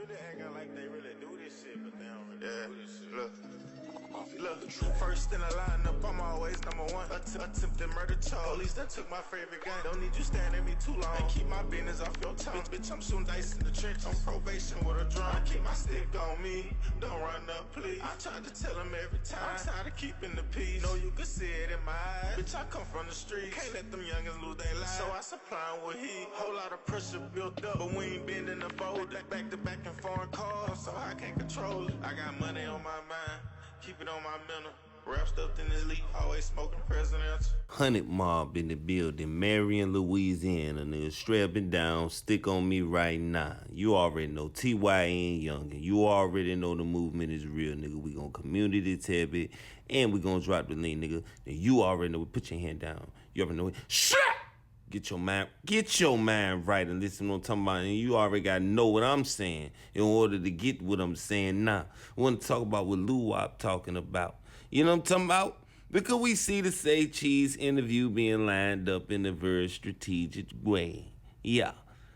really acting like they really do this shit, but they don't really do this shit. Look, first in the lineup, I'm always number one. Attempted murder charge. Police that took my favorite gun. Don't need you standing me too long. And keep my business off your tongue. Bitch, I'm shooting dice in the trench. On probation with a drum. I keep my stick on me. Don't run up, please. I tried to tell him every time. I'm tired of keeping the peace. Know you can see it in my eyes. Bitch, I come from the street. Can't let them youngins lose their lives. So I supply with heat. Whole lot of pressure built up, but we ain't bending the boat. Back to back in foreign cars, so I can't control it. I got money on my mind. Keep it on my mental. Rap stuffed in this leaf, always smoking presidential. 100 Mob in the building, Marion, Louisiana, nigga. Strapping down, stick on me right now. You already know TYN Youngin. You already know the movement is real, nigga. We gonna community tab it, and we gonna drop the link, nigga. And you already know. Put your hand down. You already know it. Shut! Get your mind right and listen to what I'm talking about. And you already got to know what I'm saying in order to get what I'm saying now. I want to talk about what Lil Wop talking about. You know what I'm talking about? Because we see the Say Cheese interview being lined up in a very strategic way. Yeah.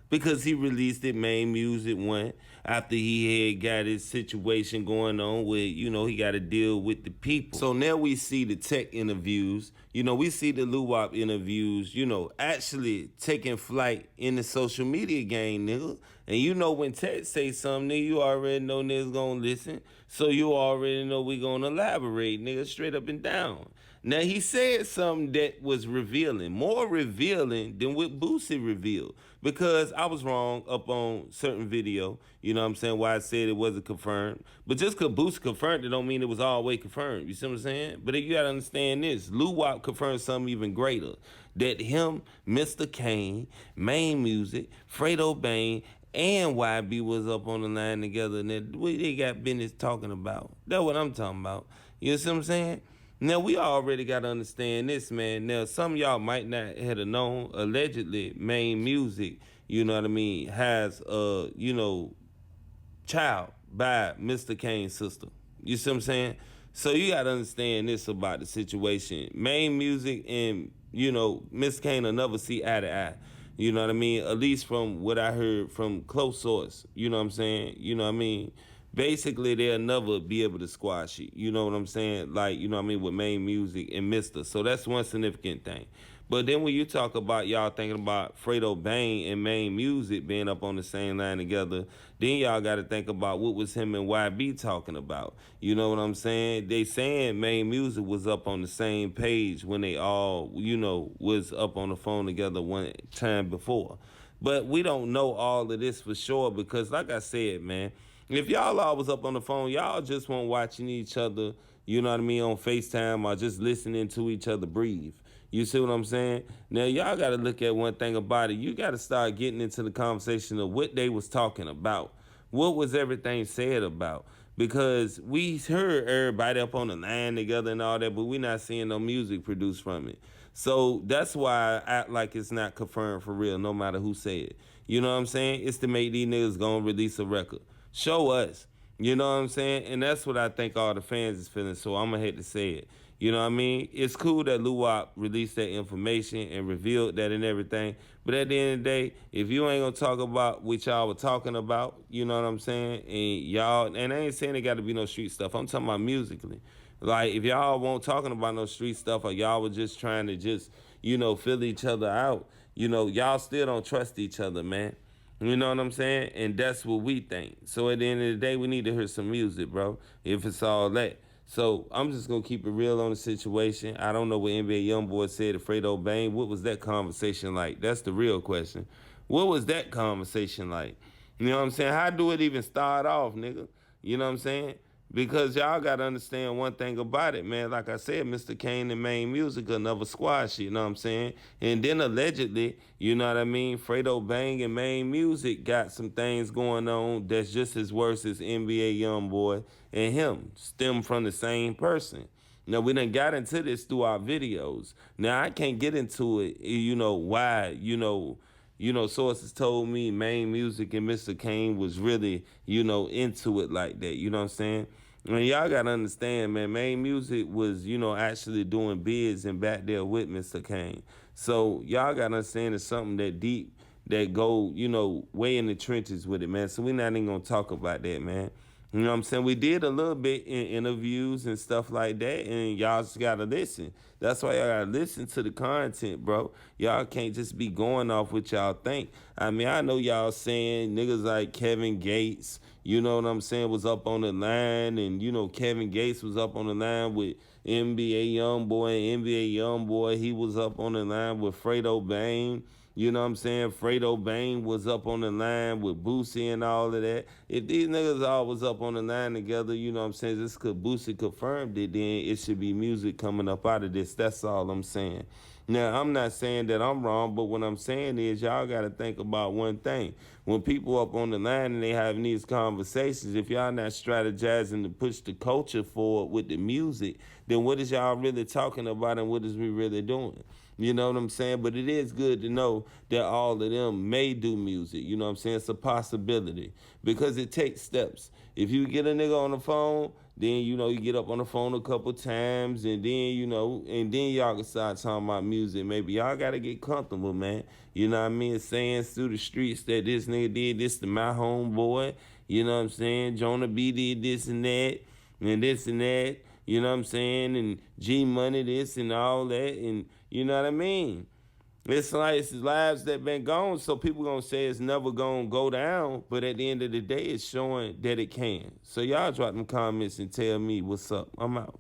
Because he released it, Maine Music one, after he had got his situation going on with, you know, he got to deal with the people. So now we see the TEC interviews, you know, we see the Lil Wop interviews, you know, actually taking flight in the social media game, nigga. And you know when TEC say something, nigga, you already know niggas gonna listen. So you already know we gonna elaborate, nigga, straight up and down. Now he said something that was revealing, more revealing than what Boosie revealed. Because I was wrong up on certain video, you know what I'm saying, why I said it wasn't confirmed. But just because Boosie confirmed it don't mean it was all the way confirmed, you see what I'm saying? But you gotta understand this, Lil Wop confirmed something even greater. That him, Mr. Cain, Maine Music, Fredo Bang, and YB was up on the line together, and that what they got business talking about. That's what I'm talking about. You see what I'm saying? Now, we already got to understand this, man. Now, some of y'all might not have known, allegedly, Maine Music, you know what I mean, has a, you know, child by Mr. Cain's sister. You see what I'm saying? So you got to understand this about the situation. Maine Music and, you know, Mr. Cain will never see eye to eye. You know what I mean? At least from what I heard from close source. You know what I'm saying? You know what I mean? Basically, they'll never be able to squash it. You know what I'm saying? Like, you know what I mean, with Maine Music and Mista. So that's one significant thing. But then when you talk about y'all thinking about Fredo Bang and Maine Music being up on the same line together, then y'all got to think about what was him and YB talking about. You know what I'm saying? They saying Maine Music was up on the same page when they all, you know, was up on the phone together one time before. But we don't know all of this for sure because, like I said, man, if y'all all was up on the phone, y'all just weren't watching each other, you know what I mean, on FaceTime or just listening to each other breathe. You see what I'm saying? Now, y'all got to look at one thing about it. You got to start getting into the conversation of what they was talking about. What was everything said about? Because we heard everybody up on the line together and all that, but we not seeing no music produced from it. So that's why I act like it's not confirmed for real, no matter who say it. You know what I'm saying? It's to make these niggas gonna release a record. Show us. You know what I'm saying? And that's what I think all the fans is feeling, so I'm going to hate to say it. You know what I mean? It's cool that Lil Wop released that information and revealed that and everything, but at the end of the day, if you ain't going to talk about what y'all were talking about, you know what I'm saying? And y'all, and I ain't saying it got to be no street stuff. I'm talking about musically. Like, if y'all won't talking about no street stuff or y'all were just trying to just, you know, fill each other out, you know, y'all still don't trust each other, man. You know what I'm saying? And that's what we think. So at the end of the day, we need to hear some music, bro, if it's all that. So I'm just going to keep it real on the situation. I don't know what NBA Youngboy said to Fredo Bang. What was that conversation like? That's the real question. What was that conversation like? You know what I'm saying? How do it even start off, nigga? You know what I'm saying? Because y'all got to understand one thing about it, man. Like I said, Mr. Cain and Maine Music will never squash it, you know what I'm saying? And then allegedly, you know what I mean, Fredo Bang and Maine Music got some things going on that's just as worse as NBA Youngboy and him, stem from the same person. Now, we done got into this through our videos. Now, I can't get into it, you know, why, you know, sources told me Maine Music and Mr. Cain was really, you know, into it like that. You know what I'm saying? And y'all got to understand, man, Maine Music was, you know, actually doing bids and back there with Mr. Cain. So y'all got to understand it's something that deep that go, you know, way in the trenches with it, man. So we're not even gonna talk about that, man. You know what I'm saying? We did a little bit in interviews and stuff like that, and y'all just gotta listen. That's why y'all gotta listen to the content, bro. Y'all can't just be going off what y'all think. I mean, I know y'all saying niggas like Kevin Gates, you know what I'm saying, was up on the line, and you know Kevin Gates was up on the line with NBA Youngboy, NBA Youngboy, he was up on the line with Fredo Bang. You know what I'm saying? Fredo Bang was up on the line with Boosie and all of that. If these niggas all was up on the line together, you know what I'm saying, just because Boosie confirmed it, then it should be music coming up out of this. That's all I'm saying. Now, I'm not saying that I'm wrong, but what I'm saying is y'all got to think about one thing. When people up on the line and they having these conversations, if y'all not strategizing to push the culture forward with the music, then what is y'all really talking about and what is we really doing? You know what I'm saying? But it is good to know that all of them may do music. You know what I'm saying? It's a possibility because it takes steps. If you get a nigga on the phone, then, you know, you get up on the phone a couple times and then, you know, and then y'all can start talking about music. Maybe y'all got to get comfortable, man. You know what I mean? Saying through the streets that this nigga did this to my homeboy. You know what I'm saying? Jonah B did this and that and this and that. You know what I'm saying? And G Money this and all that. And you know what I mean? It's like it's lives that been gone, so people gonna say it's never gonna go down, but at the end of the day, it's showing that it can. So y'all drop them comments and tell me what's up. I'm out.